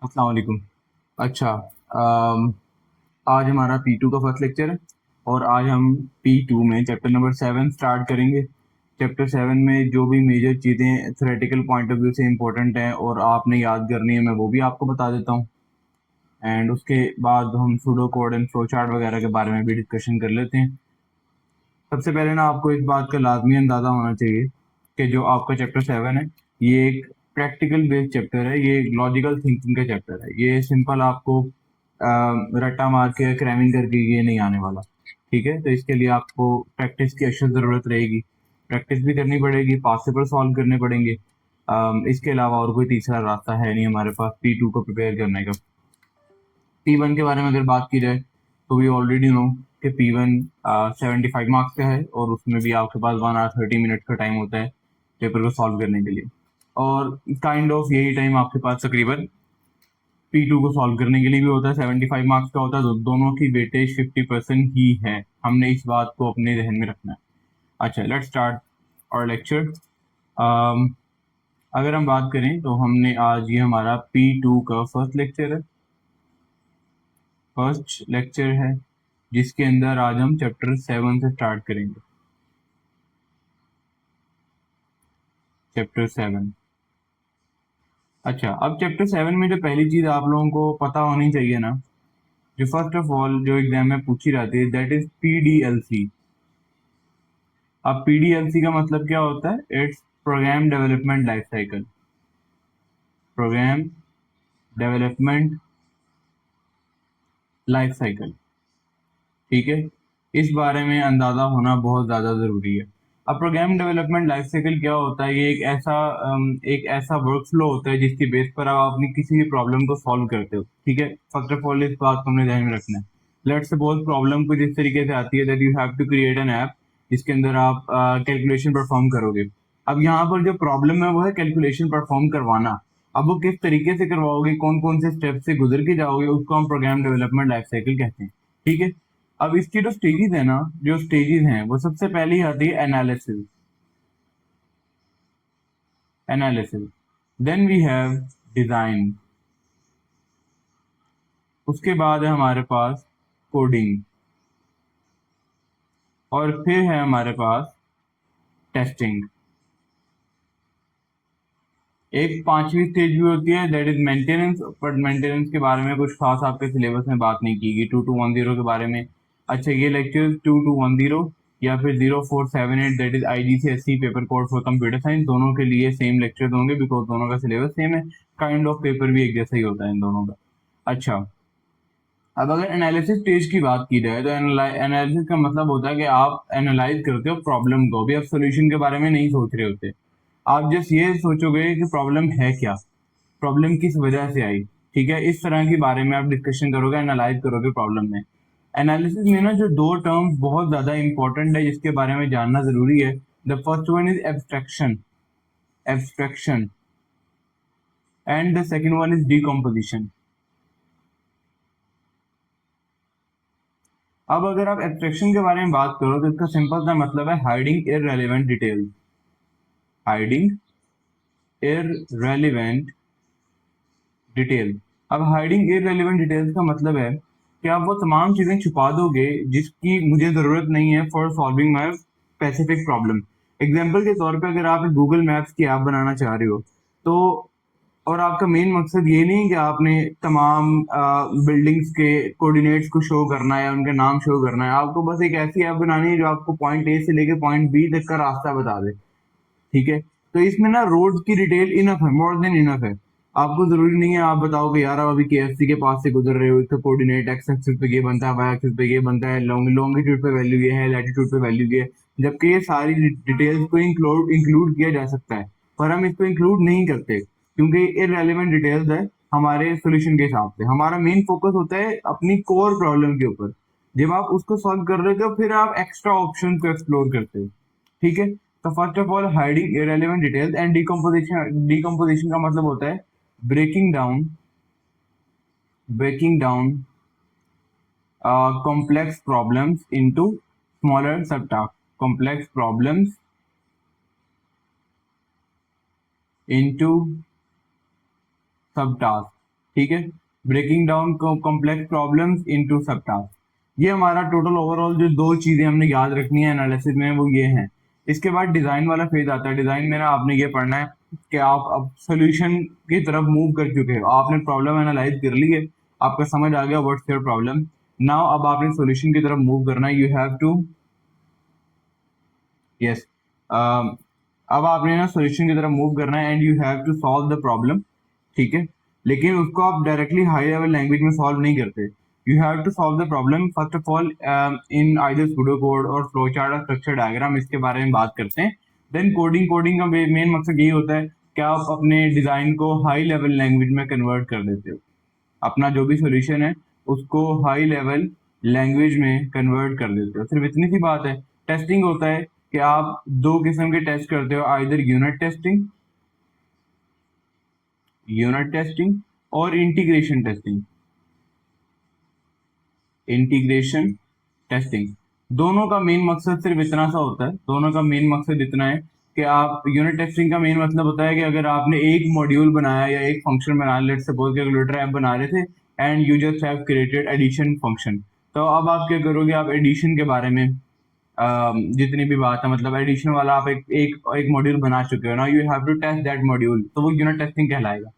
अस्सलाम वालेकुम। अच्छा, आज हमारा P2 का फर्स्ट लेक्चर है और आज हम P2 में चैप्टर नंबर 7 स्टार्ट करेंगे। चैप्टर 7 में जो भी मेजर चीज़ें थ्योरेटिकल पॉइंट ऑफ व्यू से इम्पोर्टेंट हैं और आपने याद करनी है, मैं वो भी आपको बता देता हूँ। एंड उसके बाद हम pseudo code and flow chart वगैरह के बारे में भी डिस्कशन कर लेते हैं। सबसे पहले ना आपको इस बात का लाजमी अंदाज़ा होना चाहिए कि जो आपका चैप्टर 7 है, ये एक प्रैक्टिकल बेस्ड चैप्टर है, ये लॉजिकल थिंकिंग का चैप्टर है। ये सिंपल आपको रट्टा मार के क्रैमिंग करके ये नहीं आने वाला। ठीक है, तो इसके लिए आपको प्रैक्टिस की अशद ज़रूरत रहेगी। प्रैक्टिस भी करनी पड़ेगी, पास पेपर सॉल्व करने पड़ेंगे। इसके अलावा और कोई तीसरा रास्ता है नहीं हमारे पास P2 को प्रिपेयर करने का। P1 के बारे में अगर बात की जाए तो वी ऑलरेडी नो कि P1 75 मार्क्स का है और उसमें भी आपके पास 1 hour 30 minutes का टाइम होता है पेपर को सॉल्व करने के लिए। और काइंड ऑफ यही टाइम आपके पास तकरीबन P2 को सॉल्व करने के लिए भी होता है। 75 मार्क्स का होता है, तो दोनों की वेटेज 50% ही है। हमने इस बात को अपने जहन में रखना है। अच्छा, लेट्स स्टार्ट और लेक्चर। अगर हम बात करें तो हमने आज ये हमारा P2 का फर्स्ट लेक्चर है जिसके अंदर आज हम चैप्टर 7 से स्टार्ट करेंगे। चैप्टर 7। अच्छा, अब चैप्टर 7 में जो पहली चीज आप लोगों को पता होनी चाहिए ना, जो फर्स्ट ऑफ ऑल जो एग्जाम में पूछी जाती है, दैट इज PDLC। अब PDLC का मतलब क्या होता है? It's program development life cycle. Program development life cycle. ठीक है, इस बारे में अंदाजा होना बहुत ज्यादा जरूरी है। अब प्रोग्राम डेवलपमेंट लाइफ साइकिल क्या होता है? ये एक ऐसा वर्क फ्लो होता है जिसकी बेस पर आप अपनी किसी भी प्रॉब्लम को सॉल्व करते हो। ठीक है, फर्स्ट ऑफ ऑल इस बात को हमने ध्यान में रखना है। लेट्स सपोज प्रॉब्लम कुछ इस तरीके से आती है that you have to create an app जिसके अंदर आप कैलकुलेशन परफॉर्म करोगे। अब यहाँ पर जो प्रॉब्लम है वो है कैलकुलेशन परफॉर्म करवाना। अब वो किस तरीके से करवाओगे, कौन कौन से स्टेप से गुजर के जाओगे, उसको हम प्रोग्राम डेवलपमेंट लाइफ साइकिल कहते हैं। ठीक है, अब इसकी जो स्टेजेस है ना, जो स्टेजेस हैं वो सबसे पहले ही आती है analysis. Analysis, then we have design, उसके बाद है हमारे पास कोडिंग, और फिर है हमारे पास टेस्टिंग। एक पांचवी स्टेज भी होती है that is maintenance, but maintenance के बारे में कुछ खास आपके सिलेबस में बात नहीं की गई 2210 के बारे में। अच्छा, ये लेक्चर 2210 या फिर 0478 that is IGCSE paper code for computer science, दोनों के लिए सेम लेक्चर होंगे बिकॉज दोनों का सिलेबस सेम है। काइंड ऑफ पेपर भी एक जैसा ही होता है इन दोनों का। अच्छा, अब अगर एनालिसिस स्टेज की बात की जाए तो एनालिसिस का मतलब होता है कि आप एनालाइज करते हो प्रॉब्लम को, भी आप सोल्यूशन के बारे में नहीं सोच रहे होते। आप जस्ट ये सोचोगे कि प्रॉब्लम है क्या, प्रॉब्लम किस वजह से आई। ठीक है, इस तरह के बारे में आप डिस्कशन करोगे, एनालाइज करोगे प्रॉब्लम में। एनालिसिस में ना जो दो टर्म्स बहुत ज्यादा इंपॉर्टेंट है जिसके बारे में जानना जरूरी है, the first one is abstraction, abstraction, and the second one is decomposition. अब अगर आप एब्स्ट्रैक्शन के बारे में बात करो तो इसका सिंपल सा मतलब है hiding irrelevant details. Hiding irrelevant detail. अब हाइडिंग इररेलेवेंट डिटेल्स का मतलब है कि आप वो तमाम चीजें छुपा दोगे जिसकी मुझे जरूरत नहीं है for solving my specific problem. Example के तौर पे अगर आप गूगल मैप्स की ऐप बनाना चाह रहे हो तो, और आपका मेन मकसद ये नहीं कि आपने तमाम बिल्डिंग्स के कोऑर्डिनेट्स को शो करना है, उनके नाम शो करना है, आपको बस एक ऐसी ऐप बनानी है जो आपको पॉइंट ए से लेके पॉइंट बी तक का रास्ता बता दे। ठीक है, तो इसमें ना रोड की डिटेल इनफ है, मोर देन इनफ है। आपको जरूरी नहीं है आप बताओ कि यार आप अभी KFC के पास से गुजर रहे हो, इसका कोऑर्डिनेट एक्स एक्सिस पे ये बनता है, वाई एक्सिस पे ये बनता है, लॉन्गिट्यूड पे वैल्यू ये है, लैटिट्यूड पे वैल्यू ये है। जबकि ये सारी डिटेल्स को इंक्लूड किया जा सकता है, पर हम इसको इंक्लूड नहीं करते क्योंकि इररेलेवेंट डिटेल्स है हमारे सोल्यूशन के हिसाब से। हमारा मेन फोकस होता है अपनी कोर प्रॉब्लम के ऊपर। जब आप उसको सॉल्व कर रहे हो फिर आप एक्स्ट्रा ऑप्शन को एक्सप्लोर करते हो। ठीक है, तो first of all hiding irrelevant details and decomposition. Decomposition का मतलब होता है breaking down, breaking down complex problems into smaller subtasks, complex problems into subtasks। ठीक है, breaking down complex problems into sub task. ये हमारा टोटल ओवरऑल जो दो चीजें हमने याद रखनी है एनालिसिस में वो ये हैं। इसके बाद डिजाइन वाला फेज आता है। डिजाइन में ना आपने ये पढ़ना है कि आप अब सोल्यूशन की तरफ मूव कर चुके हो, आपने प्रॉब्लम एनालाइज कर ली है, आपका समझ आ गया व्हाट्स योर प्रॉब्लम। नाउ अब आपने सोल्यूशन की तरफ मूव करना है। यू हैव टू, यस, अब आपने ना सोल्यूशन की तरफ मूव करना है and you have to solve the problem. ठीक है, लेकिन उसको आप डायरेक्टली हाई लेवल लैंग्वेज में सॉल्व नहीं करते। You have to solve the problem first of all in either pseudo code और फ्लो चार्ट और स्ट्रक्चर डायग्राम, इसके बारे में बात करते हैं। देन कोडिंग, कोडिंग का मेन मकसद यही होता है कि आप अपने डिजाइन को हाई लेवल लैंग्वेज में कन्वर्ट कर देते हो। अपना जो भी सोल्यूशन है उसको हाई लेवल लैंग्वेज में कन्वर्ट कर देते हो, सिर्फ इतनी सी बात है। टेस्टिंग होता है कि आप दो किस्म के टेस्ट करते हो, आइदर यूनिट टेस्टिंग और इंटीग्रेशन टेस्टिंग। दोनों का मेन मकसद सिर्फ इतना सा होता है, दोनों का मेन मकसद इतना है कि आप यूनिट टेस्टिंग का मेन मतलब होता है कि अगर आपने एक मॉड्यूल बनाया या एक फंक्शन बनाया, लेट्स सपोज कैलकुलेटर ऐप बना रहे थे and you just have created addition function, तो अब आप क्या करोगे, आप एडिशन के बारे में जितनी भी बात है, मतलब एडिशन वाला आप एक मॉड्यूल बना चुके हो ना, you have to test that module, तो वो यूनिट टेस्टिंग कहलाएगा।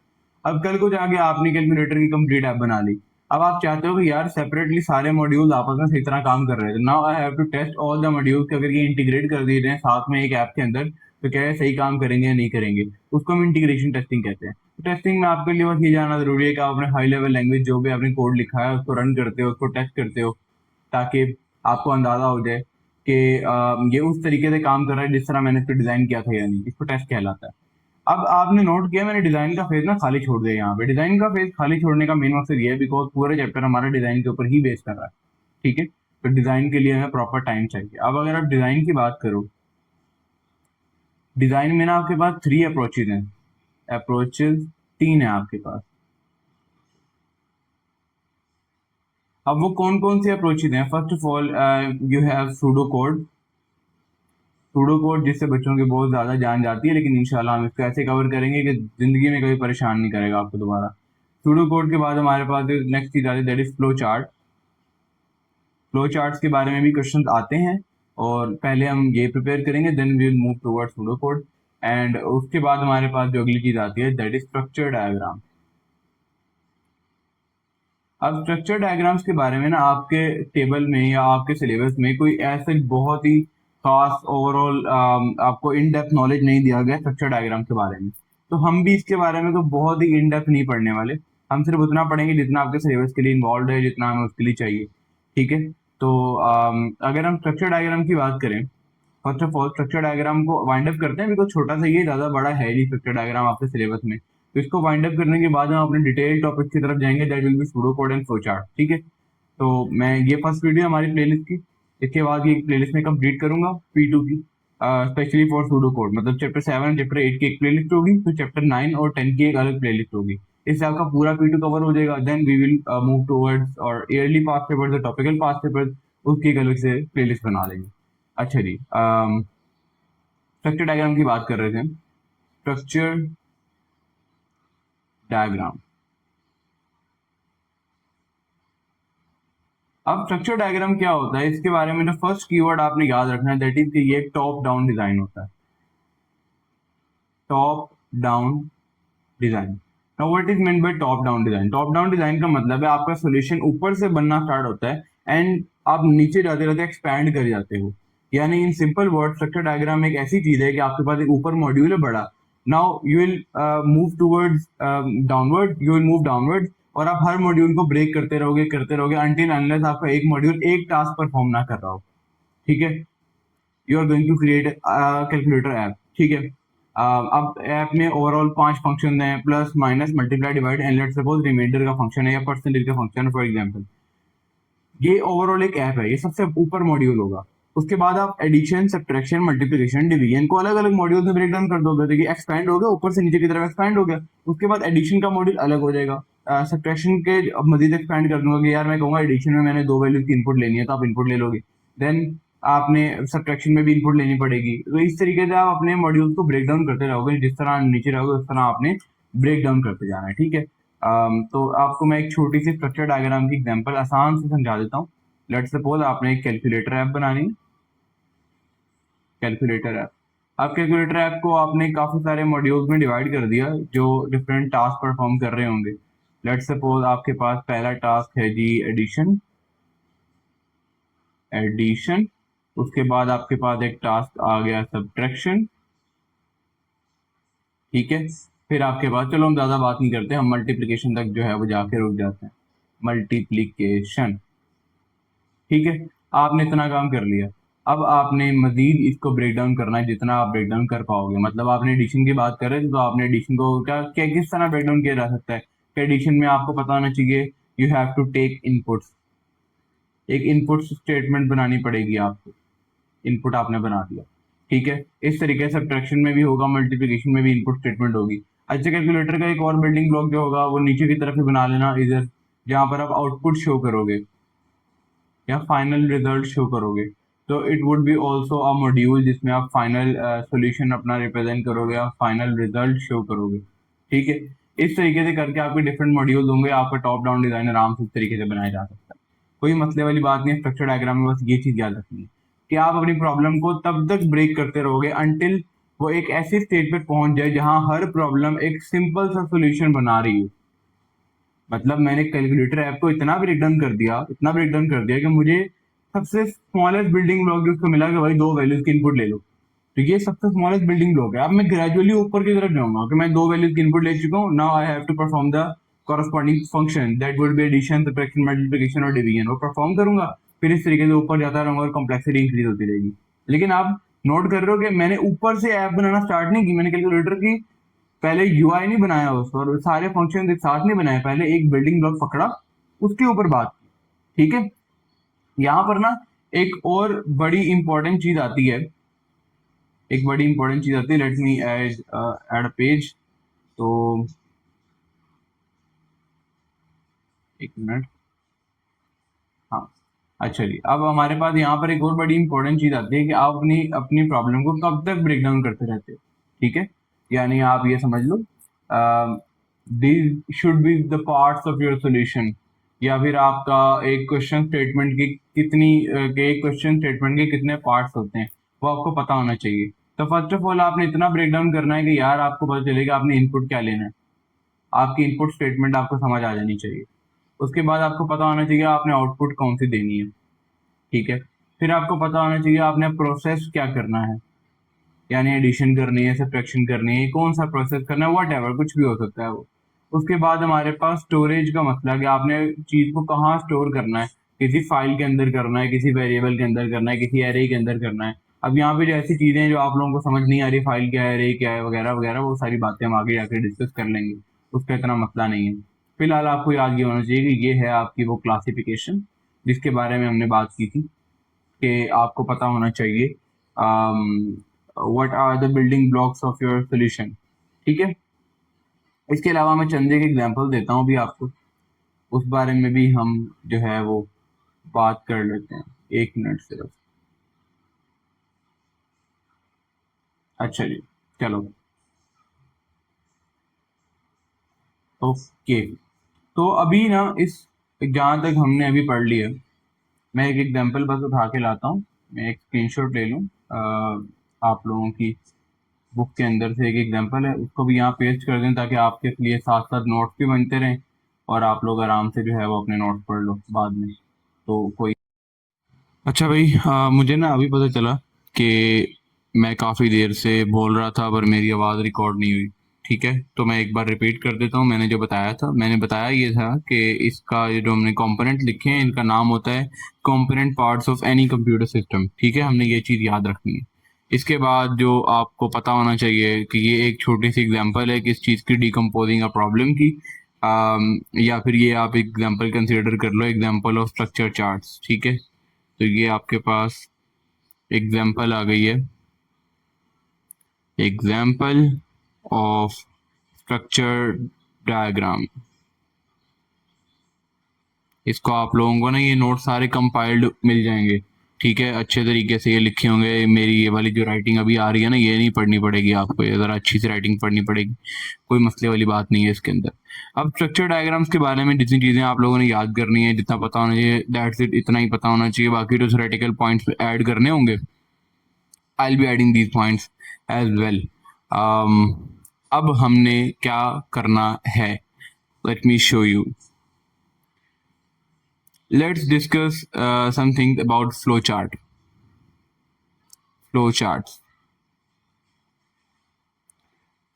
अब कल को जाके आपने कैलकुलेटर की कंप्लीट ऐप बना ली, अब आप चाहते हो कि यार सेपरेटली सारे मॉड्यूल आपस में सही तरह काम कर रहे थे, now I have to test all the module कि अगर ये इंटीग्रेट कर दिए जाए साथ में एक ऐप के अंदर तो क्या है, सही काम करेंगे या नहीं करेंगे। उसको हम इंटीग्रेशन टेस्टिंग कहते हैं। तो टेस्टिंग में आपके लिए बस ये जानना जरूरी है कि आप अपने हाई लेवल लैंग्वेज जो भी आपने कोड लिखा है उसको रन करते हो, उसको टेस्ट करते हो, ताकि आपको अंदाजा हो जाए कि ये उस तरीके से काम कर रहा है जिस तरह मैंने इसको डिजाइन किया था या नहीं। इसको टेस्ट कहलाता है। अब आपने नोट किया मैंने डिजाइन का फेज ना खाली छोड़ दिया यहाँ पे। डिजाइन का फेज खाली छोड़ने का मेन मकसद ये है बिकॉज पूरा चैप्टर हमारा डिजाइन के ऊपर ही बेस कर रहा है। ठीक है, तो डिजाइन के लिए हमें प्रॉपर टाइम चाहिए। अब अगर आप डिजाइन की बात करो, डिजाइन में ना आपके पास थ्री अप्रोचेज हैं, अप्रोचेज तीन है आपके पास। अब वो कौन कौन से अप्रोचेज हैं? First of all you have pseudo code. Pseudo code जिससे बच्चों की बहुत ज्यादा जान जाती है, लेकिन इंशाल्लाह हम इसको ऐसे कवर करेंगे कि जिंदगी में कभी परेशान नहीं करेगा आपको दोबारा। सूडो कोड के बाद हमारे पास नेक्स्ट चीज आती है that is flow chart. Flow charts के बारे में भी क्वेश्चन आते हैं और पहले हम ये प्रिपेयर करेंगे, then we will move towards pseudo code. And उसके बाद हमारे पास जो अगली चीज आती है दैट इज स्ट्रक्चर डायग्राम। अब स्ट्रक्चर डायग्राम्स के बारे में ना आपके टेबल में या आपके सिलेबस में कोई ऐसे बहुत ही खास ओवरऑल आपको इन डेप्थ नॉलेज नहीं दिया गया स्ट्रक्चर डायग्राम के बारे में। तो हम भी इसके बारे में तो बहुत ही इन डेप्थ नहीं पढ़ने वाले। हम सिर्फ उतना पढ़ेंगे जितना आपके सिलेबस के लिए इन्वॉल्व है, जितना हमें उसके लिए चाहिए। ठीक है, तो अगर हम स्ट्रक्चर डायग्राम की बात करें, first of all structure diagram को वाइंड अप करते हैं बिकॉज छोटा सा ये ज्यादा बड़ा है नहीं स्ट्रक्चर डायग्राम आपके सिलेबस में। तो इसको वाइंड अप करने के बाद हम अपने डिटेल टॉपिक की तरफ जाएंगे that will be pseudo code and flow chart. ठीक है, तो मैं ये फर्स्ट वीडियो हमारी प्लेलिस्ट की, इसके बाद ये प्लेलिस्ट में कंप्लीट करूंगा P2 की, स्पेशली फॉर सूडो कोड। मतलब चैप्टर 7 चैप्टर 8 की एक प्लेलिस्ट होगी, फिर चैप्टर 9 और 10 की एक अलग प्लेलिस्ट होगी। इससे आपका पूरा P2 कवर हो जाएगा। Then we will move towards और ईयरली पास पेपर्स और टॉपिकल पास पेपर्स, उसकी एक अलग से प्लेलिस्ट बना लेंगे। अच्छा जी, स्ट्रक्चर डायग्राम की बात कर रहे थे। स्ट्रक्चर डायग्राम, अब स्ट्रक्चर डायग्राम क्या होता है इसके बारे में जो फर्स्ट कीवर्ड आपने याद रखना है दैट इज कि ये टॉप डाउन डिजाइन होता है। Top down design. Now what is meant by top down design? Top down design का मतलब है आपका सॉल्यूशन ऊपर से बनना स्टार्ट होता है एंड आप नीचे जाते जाते एक्सपैंड कर जाते हो। यानी in simple word structure diagram एक ऐसी चीज है कि आपके पास एक ऊपर मॉड्यूल है बड़ा, now you will move towards downward, you will move downward, और आप हर मॉड्यूल को ब्रेक करते रहोगे अंटिल अनलेस आपका एक मॉड्यूल एक टास्क परफॉर्म ना कर रहा हो। ठीक है, you are going to create calculator app. ठीक है, अब ऐप में ओवरऑल 5 फंक्शन हैं, plus minus multiply divide and let's suppose reminder का फंक्शन है या परसेंटेज का फंक्शन है फॉर एग्जांपल। ये ओवरऑल एक ऐप है, ये सबसे ऊपर मॉड्यूल होगा। उसके बाद आप एडिशन, सब्ट्रैक्शन, मल्टीप्लिकेशन, डिवीजन को अलग अलग मॉड्यूल में ब्रेक डाउन कर दोगे, देखिए एक्सपैंड हो गया, ऊपर से नीचे की तरफ एक्सपैंड हो गया। उसके बाद एडिशन का मॉड्यूल अलग हो जाएगा, सब्ट्रैक्शन के अब मजीद एक्सपैंड कर दूंगा कि यार मैं कहूंगा एडिशन में मैंने दो वैल्यूज की इनपुट लेनी है तो आप इनपुट ले लोगे। देन आपने सब्ट्रैक्शन में भी इनपुट लेनी पड़ेगी। तो इस तरीके से आप अपने मॉड्यूल को ब्रेक डाउन करते रहोगे, जिस तरह नीचे रहोगे उस तरह आपने ब्रेक डाउन करते जाना है। ठीक है, तो आपको मैं एक छोटी सी स्ट्रक्चर डायग्राम की एग्जांपल आसान से समझा देता हूँ। लेट्स सपोज आपने एक कैलकुलेटर ऐप बनानी है। कैलकुलेटर ऐप, अब कैलकुलेटर ऐप को आपने काफी सारे मॉड्यूल्स में डिवाइड कर दिया जो डिफरेंट टास्क परफॉर्म कर रहे होंगे। लेट्स सपोज आपके पास पहला टास्क है जी एडिशन। एडिशन, उसके बाद आपके पास एक टास्क आ गया सब्ट्रैक्शन। ठीक है, फिर आपके पास, चलो हम ज्यादा बात नहीं करते, हम मल्टीप्लिकेशन तक जो है वो जाके रुक जाते हैं। मल्टीप्लिकेशन, ठीक है, आपने इतना काम कर लिया। अब आपने मजीद इसको ब्रेक डाउन करना है जितना आप ब्रेक डाउन कर पाओगे। मतलब आपने एडिशन की बात कर रहे थे तो आपने एडिशन को क्या क्या किस तरह ब्रेक डाउन किया जा सकता है कि एडिशन में आपको पता होना चाहिए you have to take inputs. एक इनपुट स्टेटमेंट बनानी पड़ेगी आपको। इनपुट आपने बना दिया, ठीक है। इस तरीके से सब्ट्रैक्शन में भी होगा, मल्टीप्लिकेशन में भी इनपुट स्टेटमेंट होगी। अच्छा, कैलकुलेटर का एक और बिल्डिंग ब्लॉक जो होगा वो नीचे की तरफ ही बना लेना इधर, जहां पर आप आउटपुट शो करोगे या फाइनल रिजल्ट शो करोगे। तो it would be also a module जिसमें आप फाइनल सॉल्यूशन अपना रिप्रेजेंट करोगे, आप फाइनल रिजल्ट शो करोगे। ठीक है, इस तरीके से करके आपके डिफरेंट मॉड्यूल होंगे। आपका टॉप डाउन डिजाइन आराम से इस तरीके से बनाया जा सकता है। कोई मसले वाली बात नहीं है। स्ट्रक्चर डायग्राम में बस ये चीज याद रखनी है कि आप अपनी प्रॉब्लम को तब तक ब्रेक करते रहोगे अनटिल वो एक ऐसी स्टेज पे पहुंच जाए जहां हर प्रॉब्लम एक सिंपल सा सॉल्यूशन बना रही हो। मतलब मैंने कैलकुलेटर ऐप को इतना ब्रेक डाउन कर दिया, इतना ब्रेक डाउन कर दिया कि मुझे सबसे स्मॉलेस्ट बिल्डिंग ब्लॉक जो उसको मिला कि भाई दो वैल्यूज की इनपुट ले लो। तो ये सबसे स्मॉलेस्ट बिल्डिंग ब्लॉक है। अब मैं ग्रेजुअली ऊपर की तरफ जाऊंगा कि मैं दो वैल्यूज की इनपुट ले चुका हूँ। Now I have to perform the corresponding function that would be addition, subtraction, multiplication और डिवीजन। वो परफॉर्म करूंगा, फिर इस तरीके से ऊपर जाता रहूंगा और कॉम्प्लेक्सिटी इंक्रीज होती रहेगी। लेकिन आप नोट कर रहे हो कि मैंने ऊपर से ऐप बनाना स्टार्ट नहीं की। मैंने कैलकुलेटर की पहले यूआई नहीं बनाया उस पर, सारे फंक्शन एक साथ नहीं बनाए, पहले एक बिल्डिंग ब्लॉक पकड़ा, उसके ऊपर बात की। ठीक है, यहाँ पर ना एक और बड़ी इंपॉर्टेंट चीज आती है। एक बड़ी इंपॉर्टेंट चीज आती है, let me add a page. तो एक मिनट, हाँ, अच्छा जी, अब हमारे पास यहाँ पर एक और बड़ी इंपॉर्टेंट चीज आती है कि आप अपनी अपनी प्रॉब्लम को कब तक ब्रेक डाउन करते रहते हो। ठीक है, यानी आप ये समझ लो these should be the parts of your solution. या फिर आपका एक क्वेश्चन स्टेटमेंट की कितनी एक क्वेश्चन स्टेटमेंट के कितने पार्ट्स होते हैं वो आपको पता होना चाहिए। तो फर्स्ट ऑफ ऑल आपने इतना ब्रेक डाउन करना है कि यार आपको पता चलेगा आपने इनपुट क्या लेना है। आपकी इनपुट स्टेटमेंट आपको समझ आ जानी चाहिए। उसके बाद आपको पता होना चाहिए आपने आउटपुट कौन सी देनी है। ठीक है, फिर आपको पता होना चाहिए आपने प्रोसेस क्या करना है, यानी एडिशन करनी है, सब्ट्रैक्शन करनी है, कौन सा प्रोसेस करना है, वट एवर कुछ भी हो सकता है वो। उसके बाद हमारे पास स्टोरेज का मसला कि आपने चीज को कहाँ स्टोर करना है। किसी फाइल के अंदर करना है, किसी वेरिएबल के अंदर करना है, किसी एरे के अंदर करना है। अब यहाँ पे जो ऐसी चीजें हैं जो आप लोगों को समझ नहीं आ रही, फाइल क्या है, एरे क्या है, वगैरह वगैरह, वो सारी बातें हम आगे जाकर डिस्कस कर लेंगे। उसका इतना मसला नहीं है। फिलहाल आपको याद ये होना चाहिए कि ये है आपकी वो क्लासिफिकेशन जिसके बारे में हमने बात की थी कि आपको पता होना चाहिए what are the building blocks of your solution. ठीक है, इसके अलावा मैं चंदे के एग्जांपल देता हूँ भी आपको, उस बारे में भी हम जो है वो बात कर लेते हैं। एक मिनट सिर्फ। अच्छा जी, चलो, ओके। तो अभी ना इस, जहाँ तक हमने अभी पढ़ लिया, मैं एक एग्जांपल बस उठा के लाता हूँ। मैं एक स्क्रीनशॉट ले लूँ आप लोगों की बुक के अंदर से एक एग्जांपल है, उसको भी यहाँ पेस्ट कर दें ताकि आपके लिए साथ साथ नोट्स भी बनते रहें और आप लोग आराम से जो है वो अपने नोट्स पढ़ लो बाद में। तो कोई, अच्छा भाई, मुझे ना अभी पता चला कि मैं काफ़ी देर से बोल रहा था पर मेरी आवाज़ रिकॉर्ड नहीं हुई। ठीक है, तो मैं एक बार रिपीट कर देता हूँ। मैंने जो बताया था, मैंने बताया ये था कि इसका ये जो हमने कंपोनेंट लिखे हैं इनका नाम होता है component parts of any computer system. ठीक है, हमने ये चीज़ याद रखनी है। इसके बाद जो आपको पता होना चाहिए कि ये एक छोटी सी एग्जांपल है किस चीज़ की, डिकम्पोजिंग अ प्रॉब्लम की। या फिर ये आप एग्जांपल कंसीडर कर लो, एग्जांपल ऑफ स्ट्रक्चर चार्ट्स। ठीक है, तो ये आपके पास एग्जाम्पल आ गई है, एग्जाम्पल ऑफ स्ट्रक्चर डायग्राम। इसको आप लोगों को ना ये नोट सारे कंपाइल्ड मिल जाएंगे। ठीक है, अच्छे तरीके से ये लिखे होंगे। मेरी ये वाली जो राइटिंग अभी आ रही है ना, ये नहीं पढ़नी पड़ेगी आपको, ये ज़रा अच्छी सी राइटिंग पढ़नी पड़ेगी, कोई मसले वाली बात नहीं है इसके अंदर। अब स्ट्रक्चर डायग्राम्स के बारे में जितनी चीज़ें आप लोगों ने याद करनी है, जितना पता होना चाहिए, दैट्स इट, इतना ही पता होना चाहिए। बाकी जो थ्योरेटिकल पॉइंट्स ऐड करने होंगे, I will be adding these points as well. अब हमने क्या करना है, let me show you. Let's discuss something about flowchart. Flowcharts.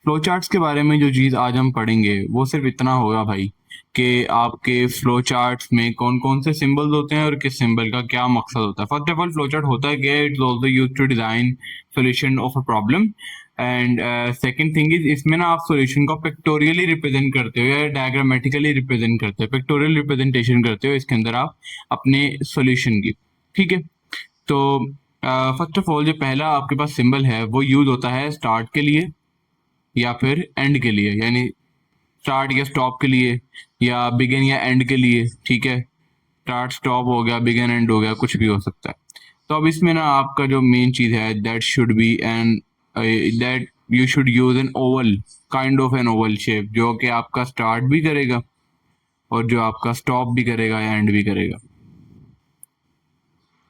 Flowcharts के बारे में जो चीज़ आज हम पढ़ेंगे वो सिर्फ इतना होगा भाई कि आपके फ्लोचार्ट्स में कौन कौन से सिंबल्स होते हैं और किस सिंबल का क्या मकसद होता है। फर्स्ट ऑफ ऑल फ्लोचार्ट होता है कि it's also used to design solution of a problem. And second thing is, इसमें ना आप सॉल्यूशन को पिक्टोरियली रिप्रेजेंट करते हो या डायग्रामेटिकली रिप्रेजेंट करते हो, पिक्टोरियल रिप्रेजेंटेशन करते हो इसके अंदर आप अपने सॉल्यूशन की। ठीक है, तो फर्स्ट ऑफ ऑल जो पहला आपके पास सिंबल है वो यूज होता है स्टार्ट के लिए या फिर एंड के लिए, यानी स्टार्ट या स्टॉप के लिए या बिगिन या एंड के लिए। ठीक है, स्टार्ट स्टॉप हो गया, बिगिन एंड हो गया, कुछ भी हो सकता है। तो अब इसमें ना आपका जो मेन चीज है, that should be an, that you should use an oval, kind of an oval shape, जो कि आपका स्टार्ट भी करेगा और जो आपका स्टॉप भी करेगा या एंड भी करेगा।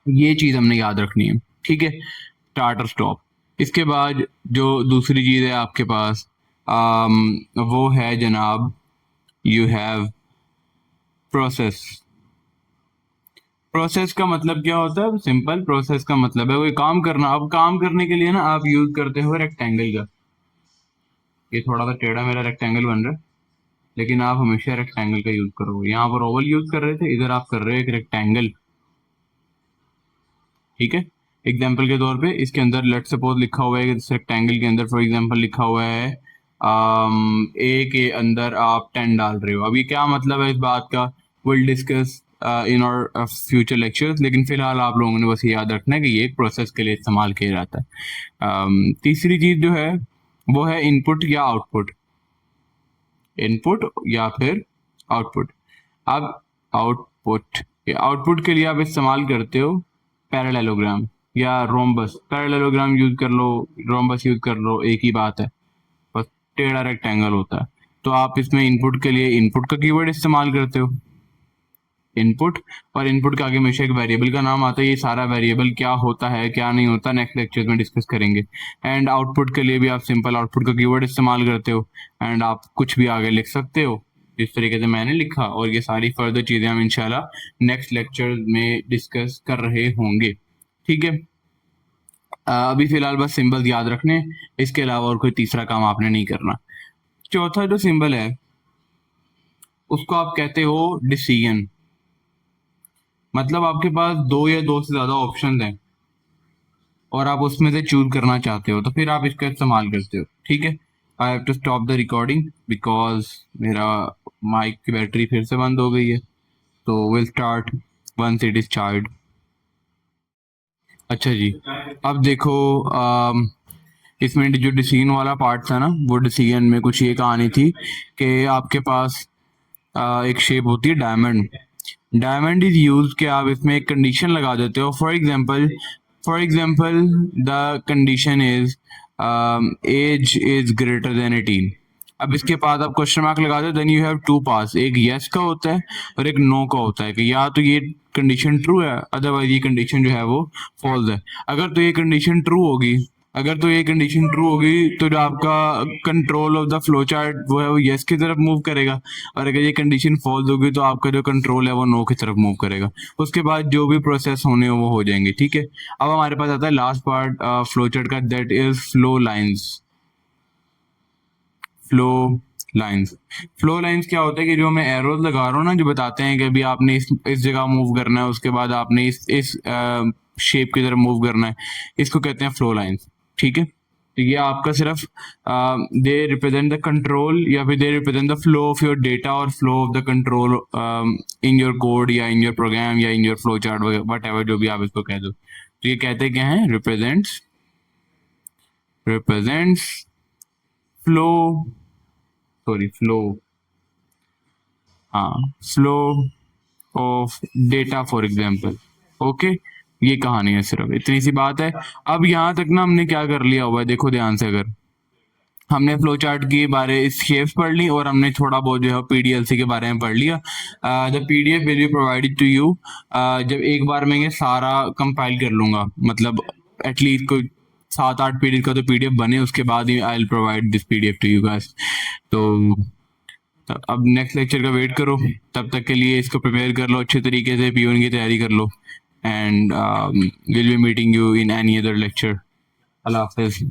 ये चीज हमने याद रखनी है। ठीक है, स्टार्ट और स्टॉप। इसके बाद जो दूसरी चीज है आपके पास, वो है जनाब, यू हैव प्रोसेस। प्रोसेस का मतलब क्या होता है? सिंपल, प्रोसेस का मतलब है कोई काम करना। अब काम करने के लिए ना आप यूज करते हो रेक्टेंगल का। ये थोड़ा सा टेढ़ा मेरा रेक्टेंगल बन रहा है, लेकिन आप हमेशा रेक्टेंगल का यूज करोगे। यहाँ पर ओवल यूज कर रहे थे, इधर आप कर रहे हो एक रेक्टेंगल। ठीक है, एग्जाम्पल के तौर पे इसके अंदर लेट सपोज लिखा हुआ है, इस रेक्टेंगल के अंदर फॉर एग्जाम्पल लिखा हुआ है ए के अंदर आप 10 डाल रहे हो। अभी क्या मतलब है इस बात का, will discuss in our future lectures, लेकिन फिलहाल आप लोगों ने बस ये याद रखना है कि ये एक प्रोसेस के लिए इस्तेमाल किया जाता है। तीसरी चीज जो है वो है इनपुट या आउटपुट। इनपुट या फिर आउटपुट। अब आउटपुट, आउटपुट के लिए आप इस्तेमाल करते हो पैरेललोग्राम या रोम्बस। पैरेललोग्राम यूज कर लो, रोम्बस यूज कर लो, एक ही बात है, बस टेढ़ा रेक्टेंगल होता है। तो आप इसमें इनपुट के लिए इनपुट का कीवर्ड इस्तेमाल करते हो, इनपुट, और इनपुट के आगे हमेशा एक वेरिएबल का नाम आता है। ये सारा वेरिएबल क्या होता है क्या नहीं होता नेक्स्ट लेक्चर में डिस्कस करेंगे। एंड आउटपुट के लिए भी आप सिंपल आउटपुट का कीवर्ड इस्तेमाल करते हो, एंड आप कुछ भी आगे लिख सकते हो जिस तरीके से मैंने लिखा। और ये सारी फर्दर चीजें हम इंशाल्लाह नेक्स्ट लेक्चर में डिस्कस कर रहे होंगे। ठीक है, अभी फिलहाल बस सिंबल याद रखने, इसके अलावा और कोई तीसरा काम आपने नहीं करना। चौथा जो सिंबल है उसको आप कहते हो डिसीजन। मतलब आपके पास दो या दो से ज्यादा ऑप्शन हैं और आप उसमें से चूज करना चाहते हो, तो फिर आप इसका इस्तेमाल करते हो। ठीक है, I have to stop the recording because मेरा माइक की बैटरी फिर से बंद हो गई है। तो will start once it is charge. अच्छा जी, अब देखो, इसमें जो डिसीजन वाला पार्ट था ना, वो डिसीजन में कुछ ये कहानी थी कि आपके पास एक शेप होती है डायमंड। डायमंड इज यूज कि आप इसमें एक कंडीशन लगा देते हो। For example the condition is age is greater than 18। अब इसके बाद आप क्वेश्चन मार्क लगा दो, then you have to pass, एक यस का होता है और एक नो का होता है कि या तो ये कंडीशन ट्रू है, अदरवाइज ये कंडीशन जो है वो फॉल्स है। अगर तो ये कंडीशन ट्रू होगी, अगर तो ये कंडीशन ट्रू होगी तो जो आपका control of the flow chart वो है वो यस की तरफ मूव करेगा, और अगर ये कंडीशन फॉल्स होगी तो आपका जो कंट्रोल है वो नो की तरफ मूव करेगा। उसके बाद जो भी प्रोसेस होने हो वो हो जाएंगे। ठीक है, अब हमारे पास आता है लास्ट पार्ट फ्लो चार्ट का, that is flow lines. Flow lines, flow lines क्या होता है कि जो मैं एरोज लगा रहा हूँ ना, जो बताते हैं कि अभी आपने इस जगह मूव करना है, उसके बाद आपने इस शेप की तरफ मूव करना है, इसको कहते हैं फ्लो लाइंस। ठीक है, तो ये आपका सिर्फ दे रिप्रेजेंट द कंट्रोल या फिर they represent the flow of your data और flow of the control in your code या इन योर प्रोग्राम या in your flow chart, whatever जो भी आप इसको कह दो। तो ये कहते क्या है, रिप्रेजेंट्स फ्लो, सॉरी फ्लो, हाँ, flow of data for example. Okay, ये कहानी है, सिर्फ इतनी सी बात है। अब यहाँ तक ना हमने क्या कर लिया हुआ है, देखो ध्यान से, अगर हमने फ्लो चार्ट के बारे शेप्स पढ़ ली और हमने थोड़ा बहुत जो है पीडीएलसी के बारे में पढ़ लिया। The PDF will be provided to you. जब एक बार मैं ये सारा कंपाइल कर लूंगा, मतलब एटलीस्ट कोई 7-8 पीडीएफ का तो पीडीएफ बने, उसके बाद ही I will provide this PDF to you guys. तो अब नेक्स्ट लेक्चर का वेट करो, तब तक के लिए इसको प्रिपेयर कर लो अच्छे तरीके से, पीओन की तैयारी कर लो, and will be meeting you in any other lecture. अल्लाह हाफिज।